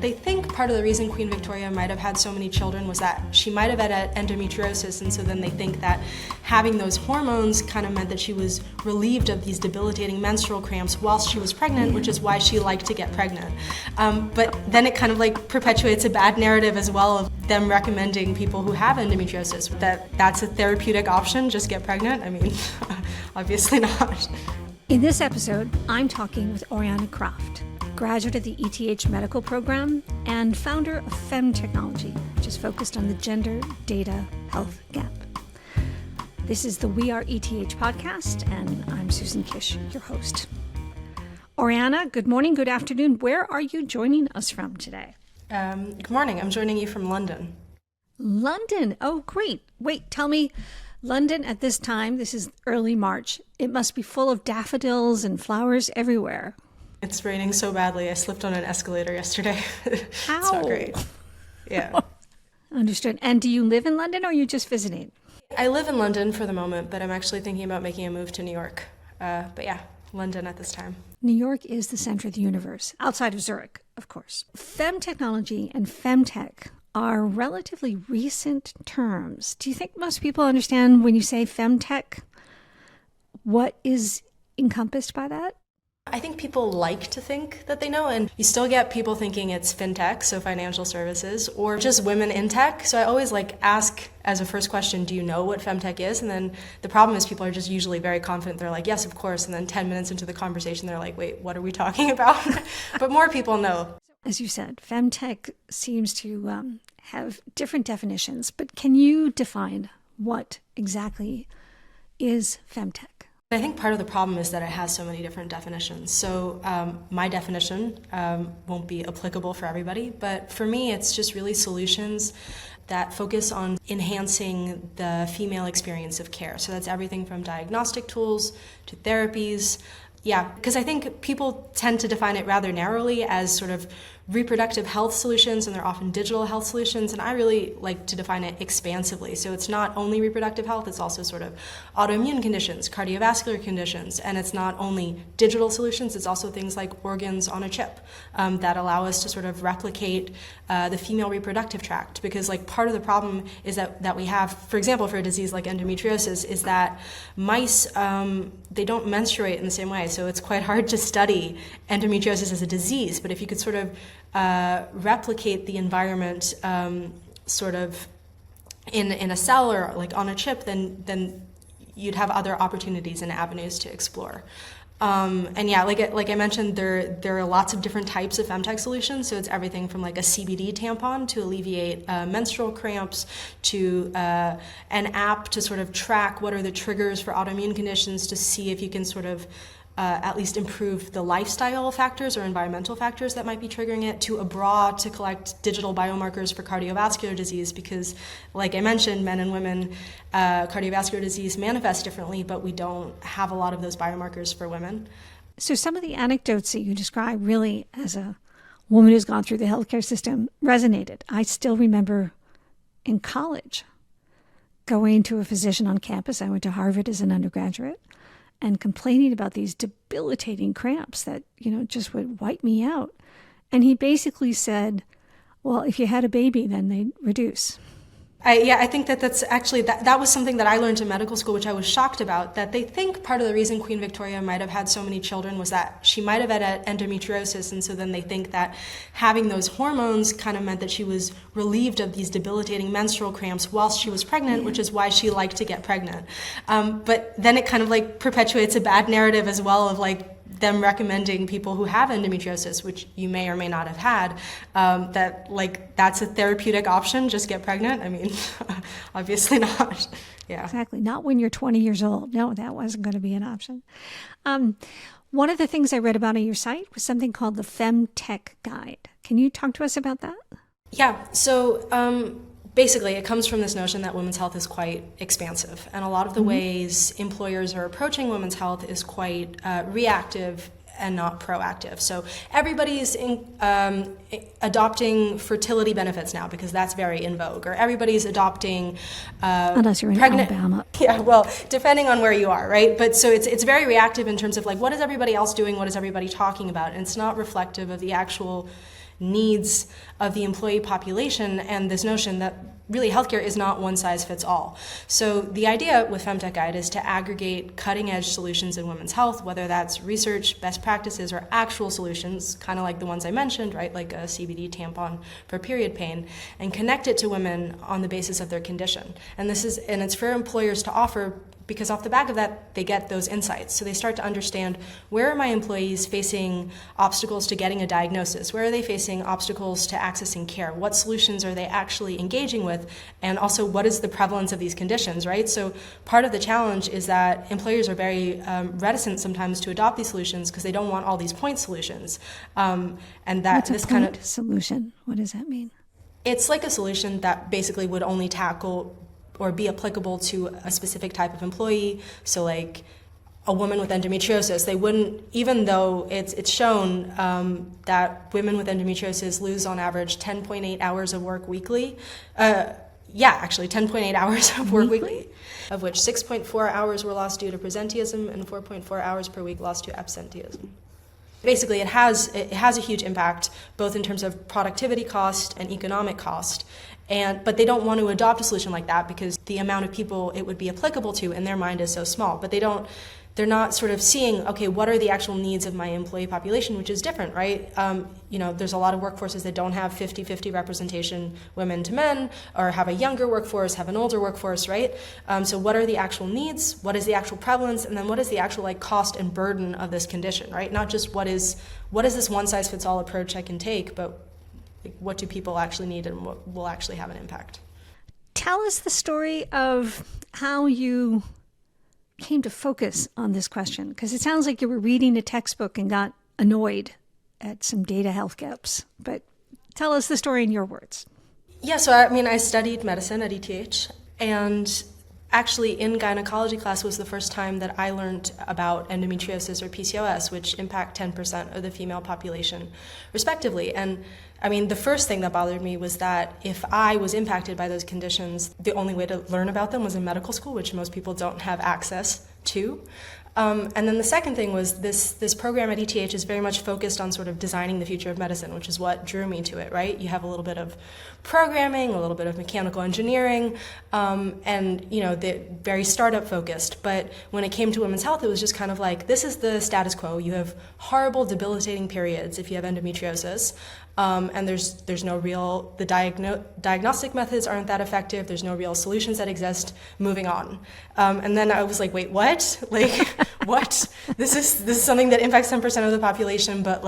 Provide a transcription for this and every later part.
They think part of the reason Queen Victoria might have had so many children was that she might have had endometriosis, and so then they think that having those hormones kind of meant that she was relieved of these debilitating menstrual cramps whilst she was pregnant, which is why she liked to get pregnant. But then it kind of like perpetuates a bad narrative as well of them recommending people who have endometriosis that that's a therapeutic option, just get pregnant. I mean, obviously not. In this episode, I'm talking with Oriana Kraft, graduate of the ETH medical program and founder of Fem Technology, which is focused on the gender data health gap. This is the We Are ETH podcast, and I'm Susan Kish, your host. Oriana, good morning, good afternoon. Where are you joining us from today? Good morning. I'm joining you from London. London. Oh, great. Wait, tell me, London at this time, this is early March, it must be full of daffodils and flowers everywhere. It's raining so badly. I slipped on an escalator yesterday. It's Ow. not great. Yeah. Understood. And do you live in London or are you just visiting? I live in London for the moment, but I'm actually thinking about making a move to New York. But yeah, London at this time. New York is the center of the universe, outside of Zurich, of course. Fem Technology and FemTech are relatively recent terms. Do you think most people understand when you say FemTech, what is encompassed by that? I think people like to think that they know, and you still get people thinking it's fintech, so financial services, or just women in tech. So I always ask as a first question, do you know what femtech is? And then the problem is people are just usually very confident. They're like, yes, of course. And then 10 minutes into the conversation, they're like, wait, what are we talking about? But more people know. As you said, femtech seems to have different definitions, but can you define what exactly is femtech? I think part of the problem is that it has so many different definitions. So my definition won't be applicable for everybody, but for me, it's just really solutions that focus on enhancing the female experience of care. So that's everything from diagnostic tools to therapies. Yeah, because I think people tend to define it rather narrowly as sort of reproductive health solutions, and they're often digital health solutions, and I really like to define it expansively. So it's not only reproductive health, it's also sort of autoimmune conditions, cardiovascular conditions, and it's not only digital solutions, it's also things like organs on a chip that allow us to sort of replicate the female reproductive tract, because part of the problem is that we have, for example, for a disease like endometriosis, is that mice, they don't menstruate in the same way, so it's quite hard to study endometriosis as a disease, but if you could sort of replicate the environment sort of in a cell or on a chip, then you'd have other opportunities and avenues to explore. And yeah, like I mentioned, there are lots of different types of FemTech solutions. So it's everything from a CBD tampon to alleviate menstrual cramps to an app to sort of track what are the triggers for autoimmune conditions to see if you can sort of at least improve the lifestyle factors or environmental factors that might be triggering it, to a bra to collect digital biomarkers for cardiovascular disease, because like I mentioned, men and women, cardiovascular disease manifests differently, but we don't have a lot of those biomarkers for women. So some of the anecdotes that you describe really, as a woman who's gone through the healthcare system, resonated. I still remember in college going to a physician on campus. I went to Harvard as an undergraduate, and complaining about these debilitating cramps that, just would wipe me out. And he basically said, well, if you had a baby, then they'd reduce. I think that's actually, that was something that I learned in medical school, which I was shocked about, that they think part of the reason Queen Victoria might have had so many children was that she might have had endometriosis, and so then they think that having those hormones kind of meant that she was relieved of these debilitating menstrual cramps whilst she was pregnant, which is why she liked to get pregnant. But then it kind of perpetuates a bad narrative as well of them recommending people who have endometriosis, which you may or may not have had, that that's a therapeutic option, just get pregnant. I mean, obviously not. Yeah. Exactly. Not when you're 20 years old. No, that wasn't going to be an option. One of the things I read about on your site was something called the FemTech Guide. Can you talk to us about that? Yeah. So basically, it comes from this notion that women's health is quite expansive. And a lot of the ways employers are approaching women's health is quite reactive and not proactive. So everybody's adopting fertility benefits now because that's very in vogue, or everybody's adopting unless you're in Alabama. Yeah, well, depending on where you are, right? But so it's very reactive in terms of what is everybody else doing, what is everybody talking about, and it's not reflective of the actual needs of the employee population and this notion that really healthcare is not one size fits all. So the idea with FemTech Guide is to aggregate cutting edge solutions in women's health, whether that's research, best practices, or actual solutions, kind of like the ones I mentioned, right, like a CBD tampon for period pain, and connect it to women on the basis of their condition. And it's for employers to offer, because off the back of that, they get those insights. So they start to understand, where are my employees facing obstacles to getting a diagnosis? Where are they facing obstacles to accessing care? What solutions are they actually engaging with? And also, what is the prevalence of these conditions, right? So part of the challenge is that employers are very reticent sometimes to adopt these solutions because they don't want all these point solutions. And that What's a point solution? What does that mean? It's like a solution that basically would only tackle or be applicable to a specific type of employee. So like a woman with endometriosis, they wouldn't, even though it's shown that women with endometriosis lose on average 10.8 hours of work weekly. 10.8 hours of work weekly, of which 6.4 hours were lost due to presenteeism and 4.4 hours per week lost to absenteeism. Basically, it has a huge impact, both in terms of productivity cost and economic cost. But they don't want to adopt a solution like that because the amount of people it would be applicable to in their mind is so small. But they're not sort of seeing, okay, what are the actual needs of my employee population, which is different, right? There's a lot of workforces that don't have 50-50 representation women to men, or have a younger workforce, have an older workforce, right? So what are the actual needs? What is the actual prevalence? And then what is the actual cost and burden of this condition, right? Not just what is this one-size-fits-all approach I can take, but what do people actually need and what will actually have an impact. Tell us the story of how you came to focus on this question, because it sounds like you were reading a textbook and got annoyed at some data health gaps. But tell us the story in your words. Yeah, so I studied medicine at ETH, and actually in gynecology class was the first time that I learned about endometriosis or PCOS, which impact 10% of the female population, respectively. And the first thing that bothered me was that if I was impacted by those conditions, the only way to learn about them was in medical school, which most people don't have access to. And then the second thing was this program at ETH is very much focused on sort of designing the future of medicine, which is what drew me to it, right? You have a little bit of programming, a little bit of mechanical engineering, and they're very startup focused. But when it came to women's health, it was just kind of like, this is the status quo. You have horrible, debilitating periods if you have endometriosis. And there's no real, the diagnostic methods aren't that effective. There's no real solutions that exist. Moving on. And then I was like, wait, what? What? This is something that impacts 10% of the population, but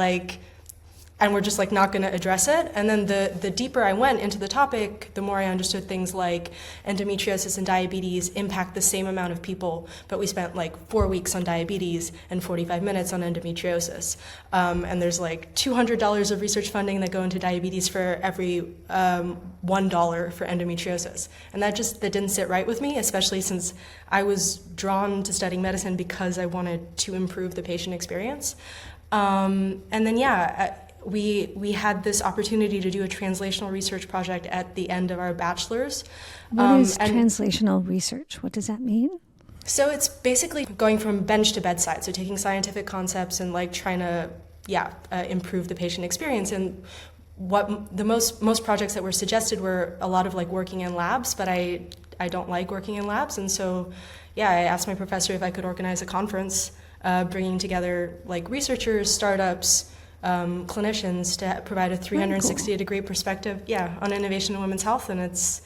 and we're just not going to address it. And then the deeper I went into the topic, the more I understood things like endometriosis and diabetes impact the same amount of people, but we spent 4 weeks on diabetes and 45 minutes on endometriosis. And there's $200 of research funding that go into diabetes for every $1 for endometriosis. And that didn't sit right with me, especially since I was drawn to studying medicine because I wanted to improve the patient experience. And then, we had this opportunity to do a translational research project at the end of our bachelor's. What is translational research? What does that mean? So it's basically going from bench to bedside, so taking scientific concepts and trying to improve the patient experience. And what the most projects that were suggested were a lot of working in labs, but I don't like working in labs, and so I asked my professor if I could organize a conference bringing together researchers, startups, clinicians to provide a 360-degree perspective, on innovation in women's health, and it's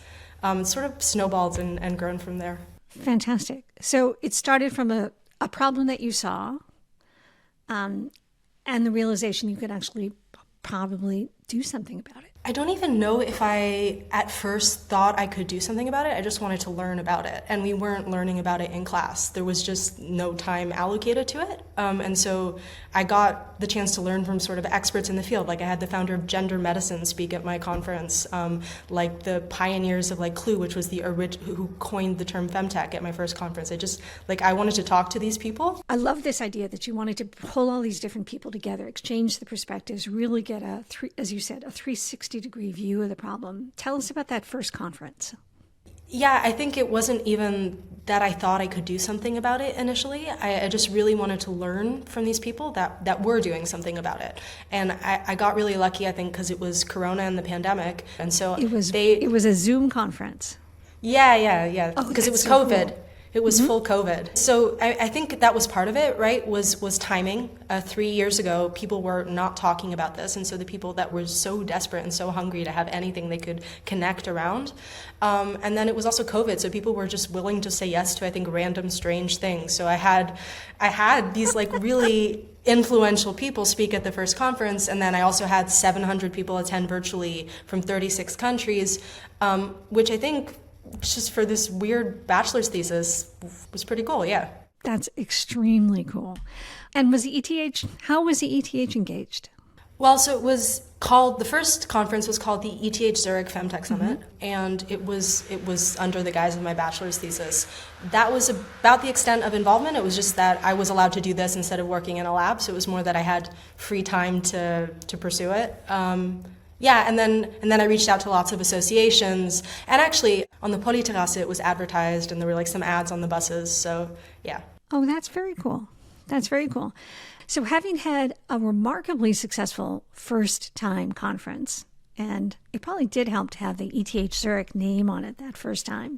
sort of snowballed and grown from there. Fantastic. So it started from a problem that you saw, and the realization you could actually probably do something about it. I don't even know if I at first thought I could do something about it. I just wanted to learn about it. And we weren't learning about it in class. There was just no time allocated to it. And so I got the chance to learn from sort of experts in the field. I had the founder of gender medicine speak at my conference, the pioneers of CLUE, which was who coined the term FemTech at my first conference. I wanted to talk to these people. I love this idea that you wanted to pull all these different people together, exchange the perspectives, really get as you said, a 360-degree view of the problem. Tell us about that first conference. Yeah, I think it wasn't even that I thought I could do something about it initially. I just really wanted to learn from these people that were doing something about it. And I got really lucky, I think, because it was Corona and the pandemic. And so it was a Zoom conference. Yeah. Oh, Because it was that's so COVID. cool. It was full COVID. So I think that was part of it, right? Was timing. 3 years ago, people were not talking about this. And so the people that were so desperate and so hungry to have anything they could connect around. And then it was also COVID. So people were just willing to say yes to, I think, random strange things. So I had these like really influential people speak at the first conference. And then I also had 700 people attend virtually from 36 countries, which I think just for this weird bachelor's thesis was pretty cool, yeah. That's extremely cool. And how was the ETH engaged? Well, so it was called, the first conference was called the ETH Zurich FemTech Summit, and it was under the guise of my bachelor's thesis. That was about the extent of involvement. It was just that I was allowed to do this instead of working in a lab, so it was more that I had free time to pursue it. Yeah, and then I reached out to lots of associations, and actually on the Polyterrasse it was advertised, and there were like some ads on the buses. So yeah. Oh, that's very cool. That's very cool. So having had a remarkably successful first-time conference, and it probably did help to have the ETH Zurich name on it that first time,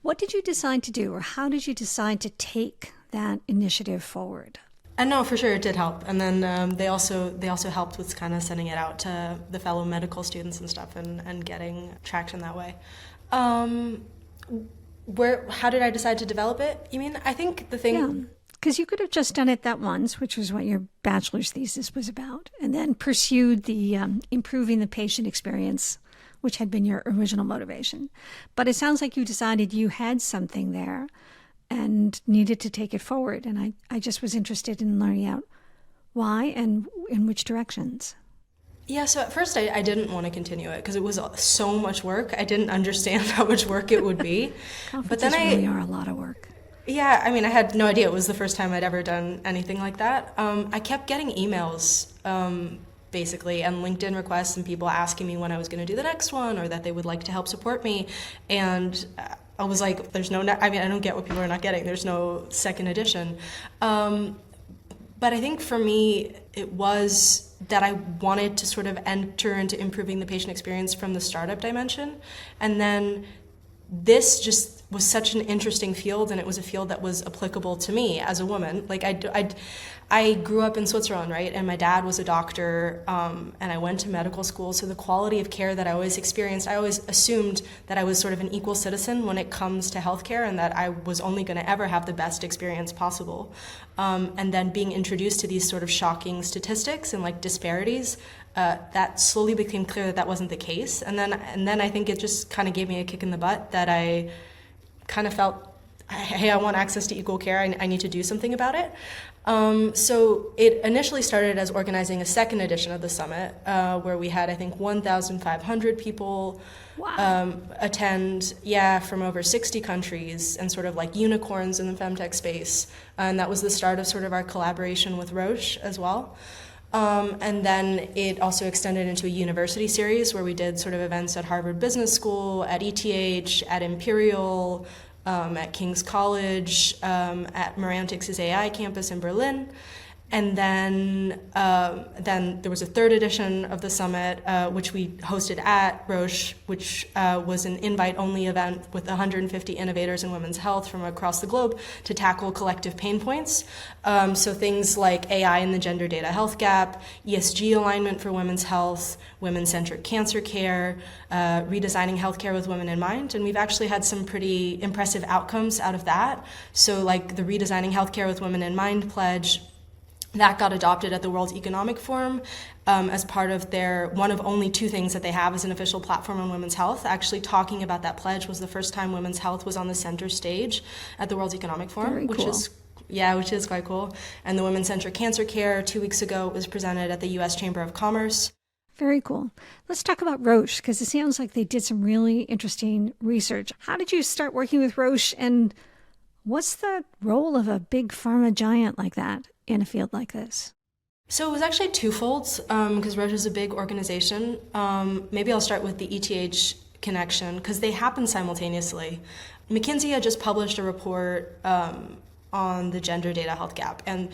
what did you decide to do, or how did you decide to take that initiative forward? And no, for sure it did help. And then they also helped with kind of sending it out to the fellow medical students and stuff, and getting traction that way. How did I decide to develop it? You mean? I think the thing. Yeah, because you could have just done it that once, which was what your bachelor's thesis was about, and then pursued the improving the patient experience, which had been your original motivation. But it sounds like you decided you had something there and needed to take it forward. And I just was interested in learning out why and in which directions. Yeah, so at first I didn't want to continue it because it was so much work. I didn't understand how much work it would be. But then really are a lot of work. Yeah, I mean, I had no idea. It was the first time I'd ever done anything like that. I kept getting emails, basically, and LinkedIn requests and people asking me when I was going to do the next one or that they would like to help support me. And I was like, I don't get what people are not getting. There's no second edition. But I think for me, it was that I wanted to sort of enter into improving the patient experience from the startup dimension. And then this just was such an interesting field, and it was a field that was applicable to me as a woman. Like I grew up in Switzerland, right? And my dad was a doctor, and I went to medical school. So the quality of care that I always experienced, I always assumed that I was sort of an equal citizen when it comes to healthcare, and that I was only going to ever have the best experience possible. And then being introduced to these sort of shocking statistics and like disparities, that slowly became clear that that wasn't the case. And then I think it just kind of gave me a kick in the butt that I kind of felt, hey, I want access to equal care. I need to do something about it. So it initially started as organizing a second edition of the summit, where we had, I think, 1,500 people attend, from over 60 countries, and sort of like unicorns in the FemTech space. And that was the start of sort of our collaboration with Roche as well. And then it also extended into a university series where we did sort of events at Harvard Business School, at ETH, at Imperial, at King's College, at Merantix's AI campus in Berlin. And then there was a third edition of the summit, which we hosted at Roche, which was an invite-only event with 150 innovators in women's health from across the globe to tackle collective pain points. So things like AI and the gender data health gap, ESG alignment for women's health, women-centric cancer care, redesigning healthcare with women in mind. And we've actually had some pretty impressive outcomes out of that. So like the Redesigning Healthcare with Women in Mind pledge, that got adopted at the World Economic Forum as part of their, one of only two things that they have as an official platform on women's health. Actually talking about that pledge was the first time women's health was on the center stage at the World Economic Forum, Very cool. which is quite cool. And the women-centric cancer care 2 weeks ago was presented at the U.S. Chamber of Commerce. Very cool. Let's talk about Roche, because it sounds like they did some really interesting research. How did you start working with Roche, and what's the role of a big pharma giant like that in a field like this? So it was actually twofold, because Roche is a big organization. Maybe I'll start with the ETH connection because they happen simultaneously. McKinsey had just published a report on the gender data health gap, and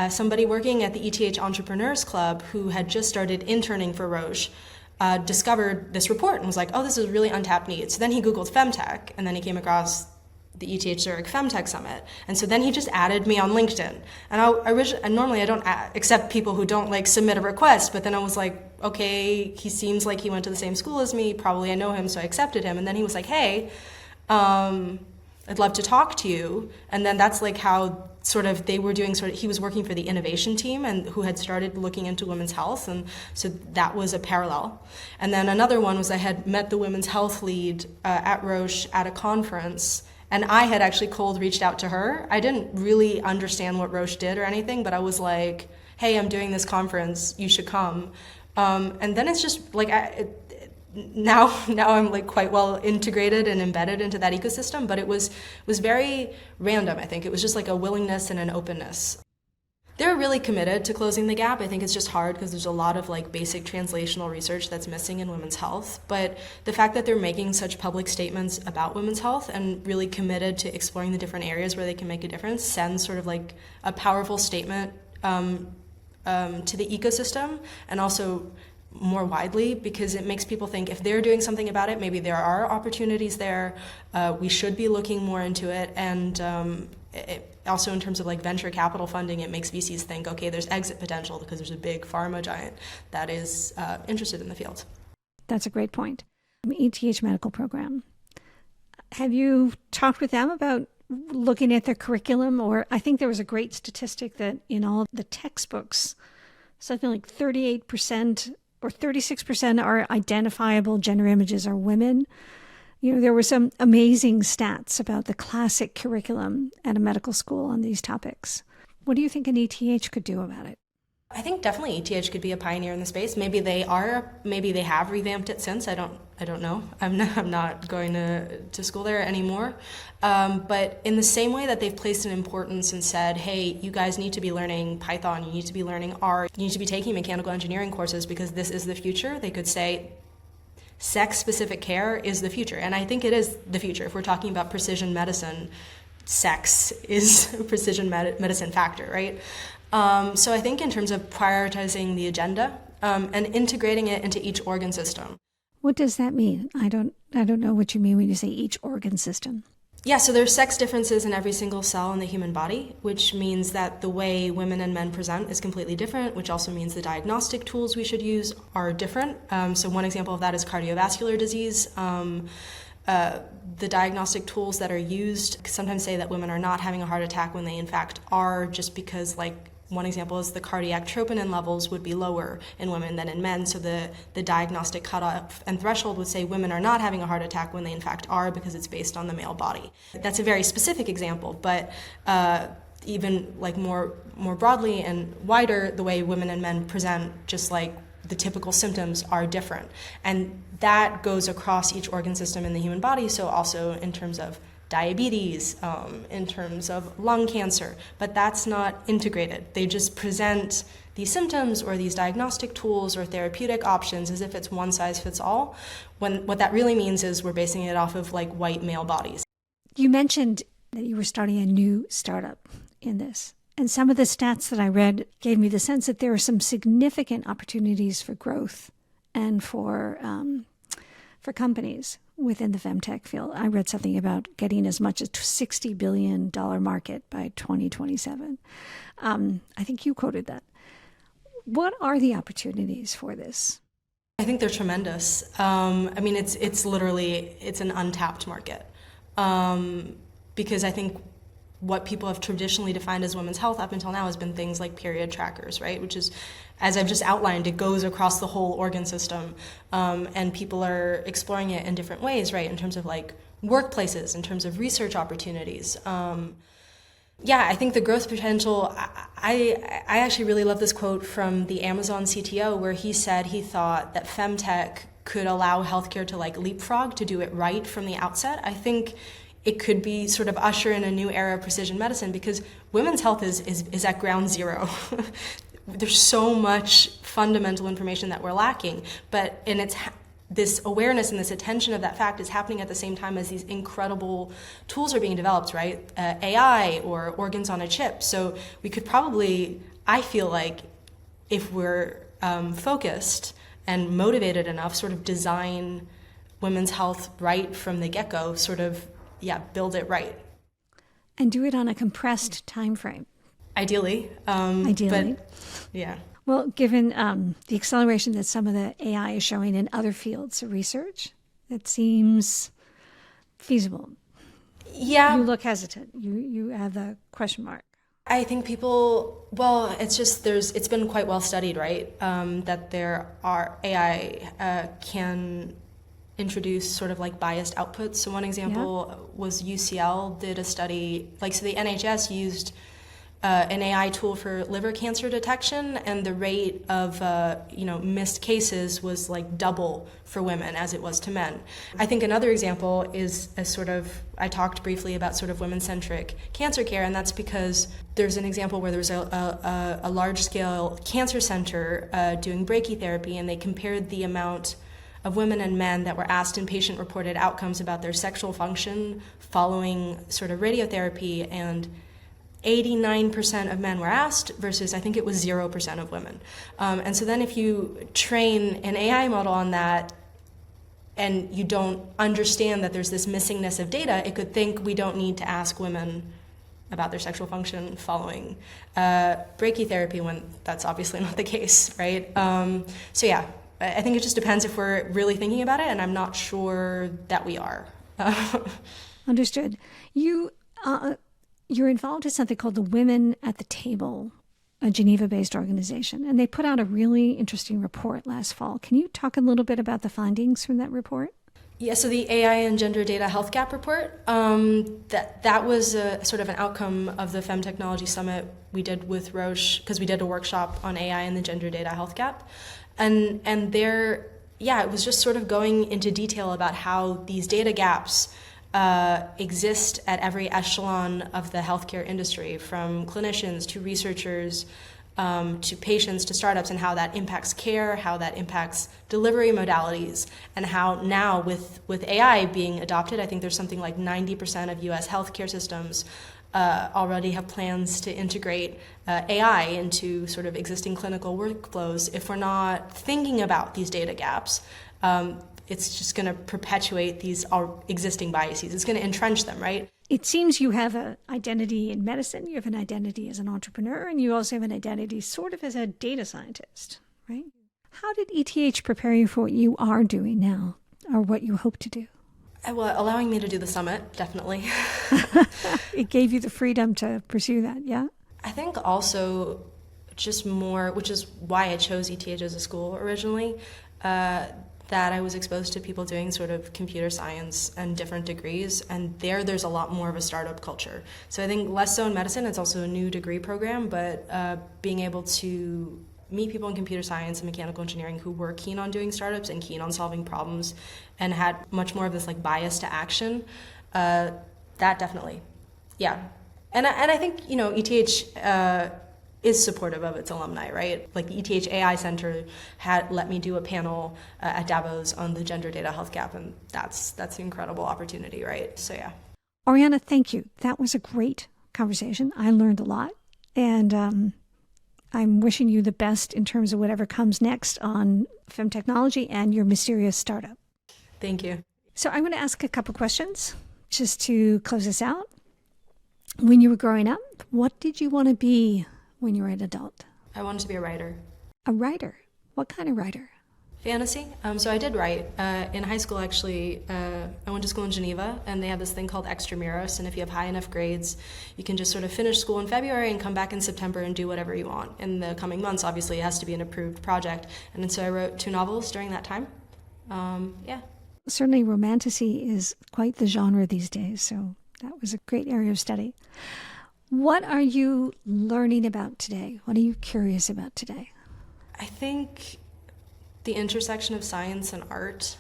somebody working at the ETH Entrepreneurs Club who had just started interning for Roche discovered this report and was like, oh, this is a really untapped need. So then he Googled FemTech, and then he came across the ETH Zurich FemTech Summit. And so then he just added me on LinkedIn. And normally I don't accept people who don't like submit a request, but then I was like, okay, he seems like he went to the same school as me, probably I know him, so I accepted him. And then he was like, hey, I'd love to talk to you. And then that's like how he was working for the innovation team and who had started looking into women's health. And so that was a parallel. And then another one was I had met the women's health lead at Roche at a conference. And I had actually cold reached out to her. I didn't really understand what Roche did or anything, but I was like, hey, I'm doing this conference, you should come. And then it's just like, now I'm like quite well integrated and embedded into that ecosystem, but it was very random, I think. It was just like a willingness and an openness. They're really committed to closing the gap. I think it's just hard because there's a lot of like basic translational research that's missing in women's health. But the fact that they're making such public statements about women's health and really committed to exploring the different areas where they can make a difference sends sort of like a powerful statement to the ecosystem and also more widely, because it makes people think if they're doing something about it, maybe there are opportunities there. We should be looking more into it. And also in terms of like venture capital funding, it makes VCs think, okay, there's exit potential because there's a big pharma giant that is interested in the field. That's a great point. ETH medical program. Have you talked with them about looking at their curriculum? Or I think there was a great statistic that in all of the textbooks, something like 38% or 36% are identifiable gender images are women. You know, there were some amazing stats about the classic curriculum at a medical school on these topics. What do you think an ETH could do about it? I think definitely ETH could be a pioneer in the space. Maybe they are. Maybe they have revamped it since. I don't know. I'm not going to school there anymore. But in the same way that they've placed an importance and said, hey, you guys need to be learning Python, you need to be learning R, you need to be taking mechanical engineering courses because this is the future. They could say sex-specific care is the future. And I think it is the future. If we're talking about precision medicine, sex is a precision medicine factor, right? So I think in terms of prioritizing the agenda and integrating it into each organ system. What does that mean? I don't know what you mean when you say each organ system. Yeah, so there's sex differences in every single cell in the human body, which means that the way women and men present is completely different, which also means the diagnostic tools we should use are different. So one example of that is cardiovascular disease. The diagnostic tools that are used sometimes say that women are not having a heart attack when they in fact are, just because like one example is the cardiac troponin levels would be lower in women than in men. So the diagnostic cutoff and threshold would say women are not having a heart attack when they in fact are, because it's based on the male body. That's a very specific example, but even like more broadly and wider, the way women and men present, just like the typical symptoms, are different. And that goes across each organ system in the human body, so also in terms of diabetes, in terms of lung cancer, but that's not integrated. They just present these symptoms or these diagnostic tools or therapeutic options as if it's one size fits all, when what that really means is we're basing it off of like white male bodies. You mentioned that you were starting a new startup in this, and some of the stats that I read gave me the sense that there are some significant opportunities for growth and for companies within the FemTech field. I read something about getting as much as $60 billion market by 2027. I think you quoted that. What are the opportunities for this? I think they're tremendous. I mean, it's literally an untapped market, because I think what people have traditionally defined as women's health up until now has been things like period trackers, right? Which is, as I've just outlined, it goes across the whole organ system, and people are exploring it in different ways, right? In terms of like workplaces, in terms of research opportunities. Yeah, I think the growth potential, I actually really love this quote from the Amazon CTO, where he said he thought that FemTech could allow healthcare to like leapfrog, to do it right from the outset. I think it could be sort of usher in a new era of precision medicine, because women's health is at ground zero. There's so much fundamental information that we're lacking, and this awareness and this attention of that fact is happening at the same time as these incredible tools are being developed, right? AI or organs on a chip. So we could probably, I feel like, if we're focused and motivated enough, sort of design women's health right from the get-go, sort of, build it right. And do it on a compressed time frame. Ideally. Ideally. But, yeah. Well, given the acceleration that some of the AI is showing in other fields of research, it seems feasible. Yeah. You look hesitant. You have the question mark. I think it's been quite well studied, right? That AI can introduce sort of like biased outputs. So one example was UCL did a study, so the NHS used an AI tool for liver cancer detection, and the rate of missed cases was like double for women as it was to men. I think another example is I talked briefly about sort of women-centric cancer care, and that's because there's an example where there was a large-scale cancer center doing brachytherapy, and they compared the amount of women and men that were asked in patient-reported outcomes about their sexual function following sort of radiotherapy, and 89% of men were asked versus I think it was 0% of women. And so then if you train an AI model on that and you don't understand that there's this missingness of data, it could think we don't need to ask women about their sexual function following brachytherapy, when that's obviously not the case, right? So yeah, I think it just depends if we're really thinking about it, and I'm not sure that we are. Understood. You're involved in something called the Women at the Table, a Geneva-based organization, and they put out a really interesting report last fall. Can you talk a little bit about the findings from that report? Yeah, so the AI and gender data health gap report, that was a sort of an outcome of the Fem Technology Summit we did with Roche, because we did a workshop on AI and the gender data health gap. And there, it was just sort of going into detail about how these data gaps exist at every echelon of the healthcare industry, from clinicians to researchers to patients to startups, and how that impacts care, how that impacts delivery modalities, and how now with AI being adopted, I think there's something like 90% of US healthcare systems already have plans to integrate AI into sort of existing clinical workflows. If we're not thinking about these data gaps, it's just going to perpetuate these existing biases. It's going to entrench them, right? It seems you have an identity in medicine, you have an identity as an entrepreneur, and you also have an identity sort of as a data scientist, right? How did ETH prepare you for what you are doing now, or what you hope to do? Well, allowing me to do the summit, definitely. It gave you the freedom to pursue that, yeah? I think also just more, which is why I chose ETH as a school originally, that I was exposed to people doing sort of computer science and different degrees, and there's a lot more of a startup culture. So I think less so in medicine, it's also a new degree program, but being able to meet people in computer science and mechanical engineering who were keen on doing startups and keen on solving problems and had much more of this like bias to action, that definitely, yeah. And I think, ETH is supportive of its alumni, right? Like the ETH AI Center had let me do a panel at Davos on the gender data health gap, and that's an incredible opportunity, right? So yeah. Oriana, thank you. That was a great conversation. I learned a lot, and I'm wishing you the best in terms of whatever comes next on FemTechnology and your mysterious startup. Thank you. So I'm going to ask a couple questions just to close this out. When you were growing up, what did you want to be when you were an adult? I wanted to be a writer. A writer? What kind of writer? Fantasy. So I did write. In high school, actually, I went to school in Geneva, and they have this thing called extramuros, and if you have high enough grades, you can just sort of finish school in February and come back in September and do whatever you want. In the coming months, obviously, it has to be an approved project. And so I wrote 2 novels during that time. Yeah. Certainly, romantasy is quite the genre these days, so that was a great area of study. What are you learning about today? What are you curious about today? I think the intersection of science and art.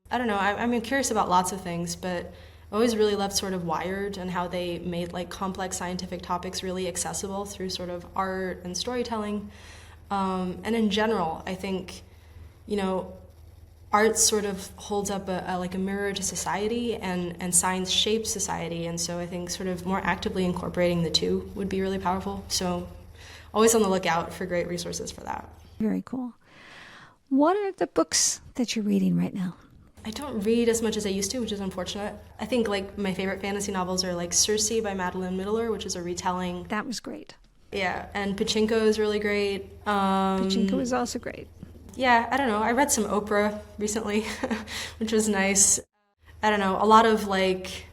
I don't know, I'm curious about lots of things, but I always really loved sort of Wired and how they made like complex scientific topics really accessible through sort of art and storytelling. And in general, I think, art sort of holds up like a mirror to society, and science shapes society. And so I think sort of more actively incorporating the two would be really powerful. So always on the lookout for great resources for that. Very cool. What are the books that you're reading right now? I don't read as much as I used to, which is unfortunate. I think like my favorite fantasy novels are like Circe by Madeline Middler, which is a retelling. That was great. Yeah, and Pachinko is really great. Pachinko is also great. Yeah, I don't know. I read some Oprah recently, which was nice. I don't know. A lot of like,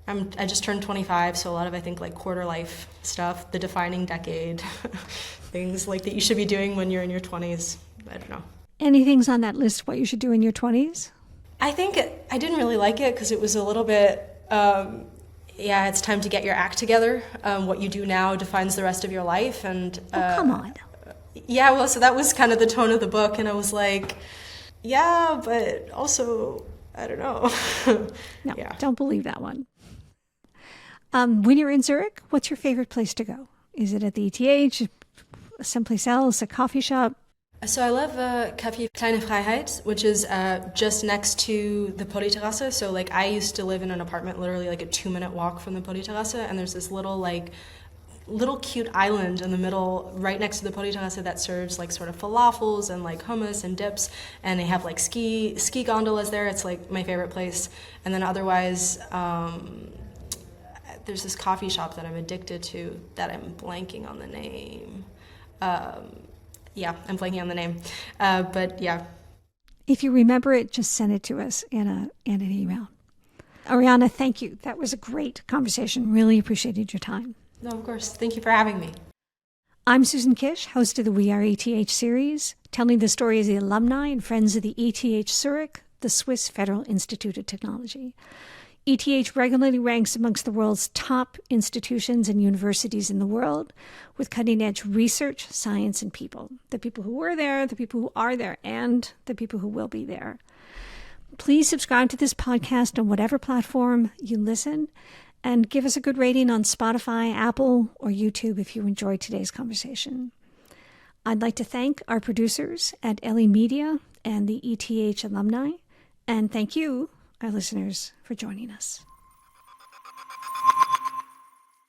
I just turned 25, so a lot of, I think, like quarter life stuff, the defining decade, things like that you should be doing when you're in your 20s. I don't know. Anything's on that list what you should do in your 20s? I think I didn't really like it because it was a little bit, it's time to get your act together. What you do now defines the rest of your life. And come on. Yeah, well, so that was kind of the tone of the book. And I was like, yeah, but also, I don't know. No, yeah. Don't believe that one. When you're in Zurich, what's your favorite place to go? Is it at the ETH, someplace else, a coffee shop? So I love Café Kleine Freiheit, which is just next to the Polyterrasse. So like I used to live in an apartment literally like a 2-minute walk from the Polyterrasse, and there's this little cute island in the middle right next to the Polyterrasse that serves like sort of falafels and like hummus and dips, and they have like ski gondolas there. It's like my favorite place. And then otherwise there's this coffee shop that I'm addicted to that I'm blanking on the name. Yeah, I'm blanking on the name. But yeah. If you remember it, just send it to us in an email. Oriana, thank you. That was a great conversation. Really appreciated your time. No, of course. Thank you for having me. I'm Susan Kish, host of the We Are ETH series, telling the stories of the alumni and friends of the ETH Zurich, the Swiss Federal Institute of Technology. ETH regularly ranks amongst the world's top institutions and universities in the world with cutting-edge research, science, and people. The people who were there, the people who are there, and the people who will be there. Please subscribe to this podcast on whatever platform you listen, and give us a good rating on Spotify, Apple, or YouTube if you enjoyed today's conversation. I'd like to thank our producers at LE Media and the ETH alumni, and thank you, our listeners, for joining us.